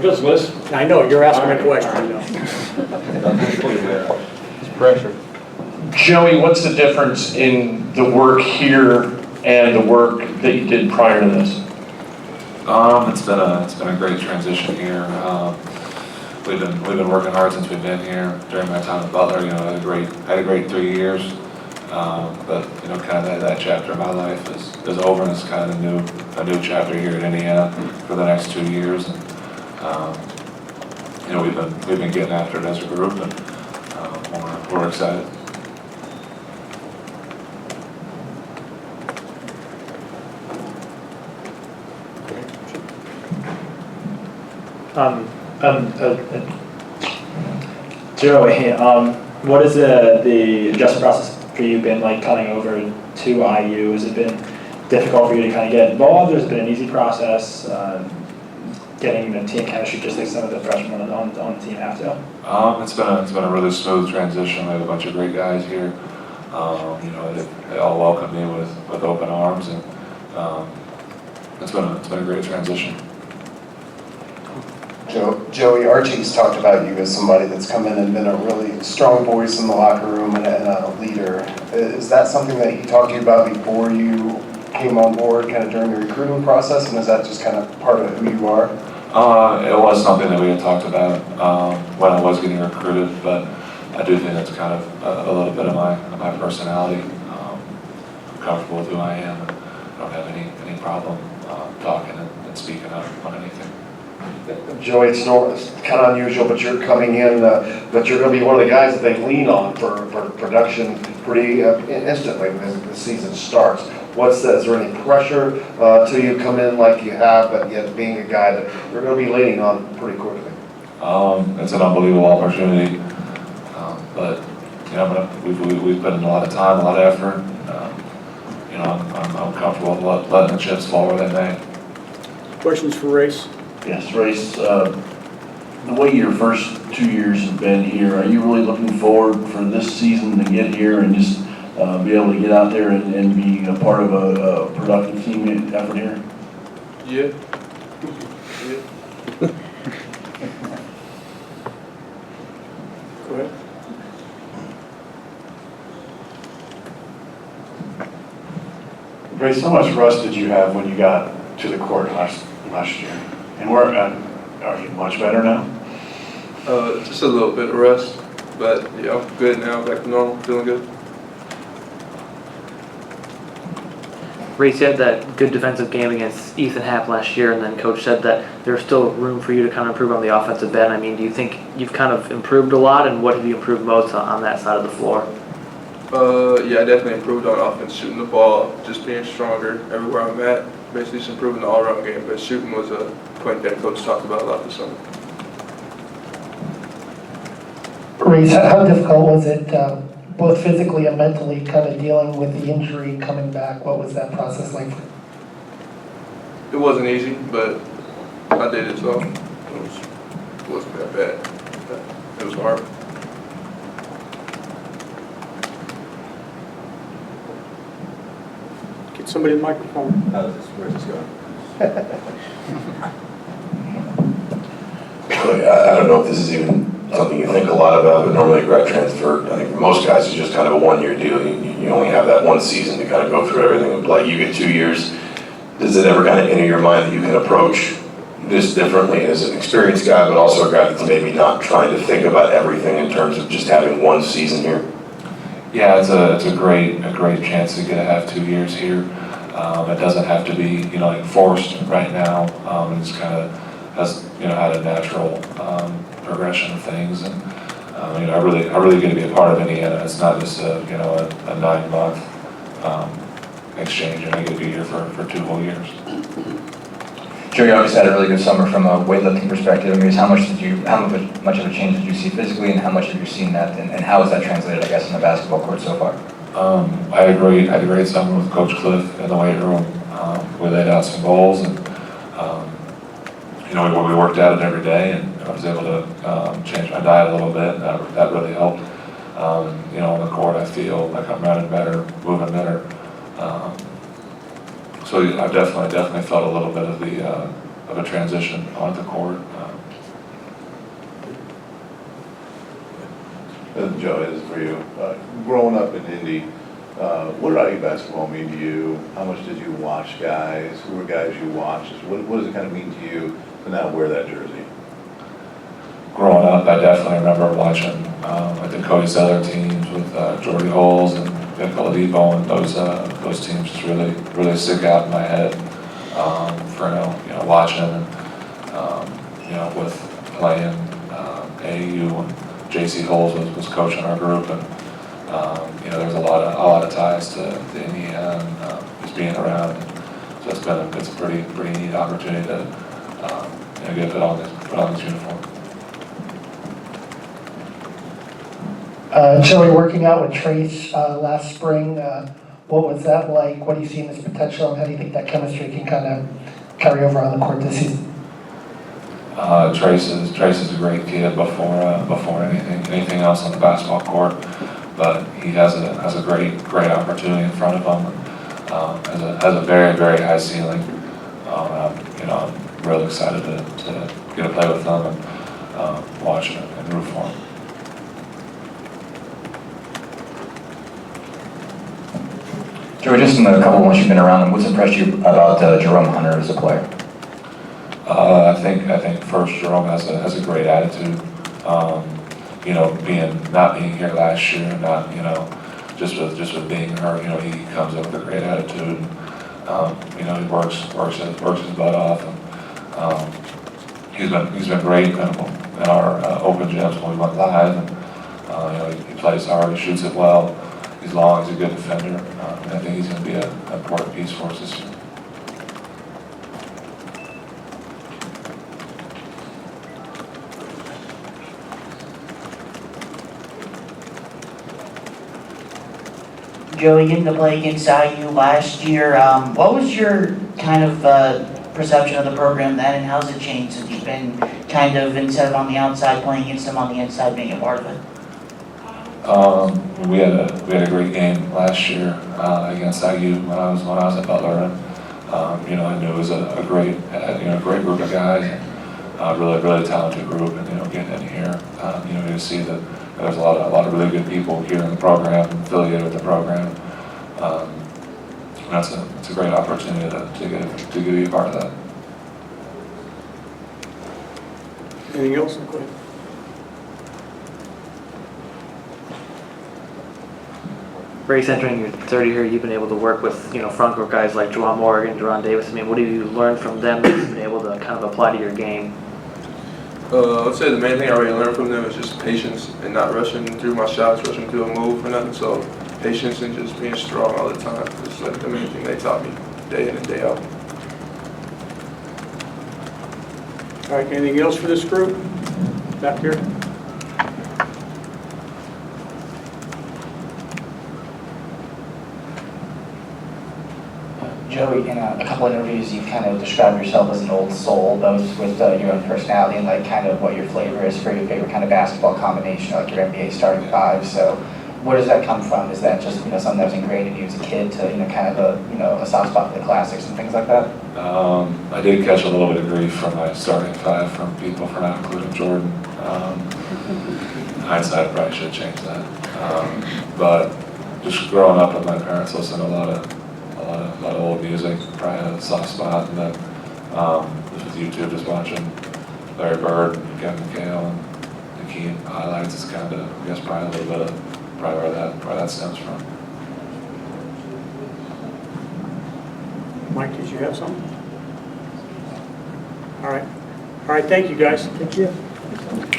goes, Liz. I know, you're asking a question. It's pressure. Joey, what's the difference in the work here and the work that you did prior to this? It's been a great transition here. We've been working hard since we've been here. During my time at Butler, you know, I had a great 3 years. But you know, kind of that chapter of my life is over, and it's kind of a new chapter here at Indiana for the next 2 years. And you know, we've been getting after it as a group, and we're excited. Joey, what has the adjustment process for you been like coming over to IU? Has it been difficult for you to kind of get involved, or has it been an easy process getting the team chemistry just like some of the freshmen on the team have to? It's been a really smooth transition. We have a bunch of great guys here. You know, they all welcome me with open arms, and it's been a great transition. Joey, Archie's talked about you as somebody that's come in and been a really strong voice in the locker room and a leader. Is that something that he talked to you about before you came on board, kind of during the recruiting process, and is that just kind of part of who you are? It was something that we had talked about when I was getting recruited, but I do think that's kind of a little bit of my personality. I'm comfortable with who I am, and I don't have any problem talking and speaking up on anything. Joey, it's kind of unusual, but you're coming in, but you're going to be one of the guys that they lean on for production pretty instantly when the season starts. Is there any pressure to you come in like you have, but yet being a guy that you're going to be leaning on pretty quickly? It's an unbelievable opportunity, but you know, we've put in a lot of time, a lot of effort. You know, I'm comfortable with letting the chips fall where they may. Questions for Race? Yes, Race, the way your first 2 years have been here, are you really looking forward for this season to get here and just be able to get out there and be a part of a productive team effort here? Yeah. Go ahead. Grace, how much rust did you have when you got to the court last year? And are you much better now? Just a little bit of rest, but yeah, I'm good now, back to normal, feeling good. Race, you had that good defensive game against Ethan Happ last year, and then Coach said that there's still room for you to kind of improve on the offensive end. I mean, do you think you've kind of improved a lot, and what have you improved most on that side of the floor? Yeah, I definitely improved on offense, shooting the ball, just being stronger everywhere I'm at. Basically just improving the all-around game, but shooting was a point that Coach talked about a lot this summer. Race, how difficult was it, both physically and mentally, kind of dealing with the injury and coming back? What was that process like? It wasn't easy, but I did it, so it wasn't that bad. It was hard. Get somebody the microphone. Where's this going? I don't know if this is even something you think a lot about, but normally a grad transfer, I think for most guys, is just kind of a one-year deal. You only have that one season to kind of go through everything. Like you get 2 years. Does it ever kind of enter your mind that you can approach this differently as an experienced guy, but also a guy that's maybe not trying to think about everything in terms of just having one season here? Yeah, it's a great chance to get to have 2 years here. It doesn't have to be, you know, like forced right now. It's kind of has, you know, had a natural progression of things, and you know, I really get to be a part of Indiana. It's not just a 9-month exchange, and I get to be here for 2 whole years. Joey obviously had a really good summer from a weightlifting perspective. I mean, how much of a change did you see physically, and how much have you seen that, and how has that translated, I guess, in the basketball court so far? I had a great summer with Coach Cliff in the weight room. We laid out some goals, and you know, we worked at it every day, and I was able to change my diet a little bit, and that really helped. You know, on the court, I feel like I'm running better, moving better. So I definitely felt a little bit of a transition on the court. Joe, is for you. Growing up in Indy, what did IU basketball mean to you? How much did you watch guys? Who were guys you watched? What does it kind of mean to you to now wear that jersey? Growing up, I definitely remember watching the Cody Zeller teams with Jordy Holes and Vic Oladipo, and those teams just really stick out in my head for watching and with playing AAU and JC Holes was coaching our group, and there's a lot of ties to Indiana and just being around. So it's a pretty neat opportunity to get put on this uniform. Joey, working out with Trace last spring, what was that like? What do you see in his potential, and how do you think that chemistry can kind of carry over on the court this season? Trace is a great kid before anything else on the basketball court, but he has a great opportunity in front of him. Has a very high ceiling. I'm really excited to get to play with him and watch him and root for him. Joey, just in the couple of months you've been around him, what's impressed you about Jerome Hunter as a player? I think first Jerome has a great attitude. Not being here last year, not just with being hurt. He comes up with a great attitude. He works his butt off, and he's been great in our open gyms when we went live. And he plays hard, he shoots it well. He's long, he's a good defender. And I think he's going to be an important piece for us this year. Joey, getting to play against IU last year, what was your kind of perception of the program then, and how's it changed since you've been kind of, instead of on the outside playing against them, on the inside being a part of it? We had a great game last year against IU when I was at Butler, and I knew it was a great group of guys, really talented group, and getting in here, you see that there's a lot of really good people here in the program, affiliated with the program. It's a great opportunity to be a part of that. Anything else? Go ahead. Race, entering your third year, you've been able to work with, front court guys like Juwan Morgan, Deron Davis. I mean, what have you learned from them that you've been able to kind of apply to your game? I would say the main thing I really learned from them is just patience and not rushing through my shots, rushing through a move or nothing. So patience and just being strong all the time. It's like the main thing they taught me day in and day out. All right, anything else for this group? Back here? Joey, in a couple interviews, you've kind of described yourself as an old soul, both with your own personality and like kind of what your flavor is for your favorite kind of basketball combination, like your NBA starting five. So, where does that come from? Is that just something that was ingrained in you as a kid to kind of a soft spot for the classics and things like that? I did catch a little bit of grief from my starting five from people for not including Jordan. Hindsight, I probably should change that. But just growing up with my parents, listening to a lot of old music, probably had a soft spot, and then just with YouTube, just watching Larry Bird, Kevin McHale, and the key highlights is kind of, I guess, probably a little bit of where that stems from. Mike, did you have something? All right, thank you guys. Thank you.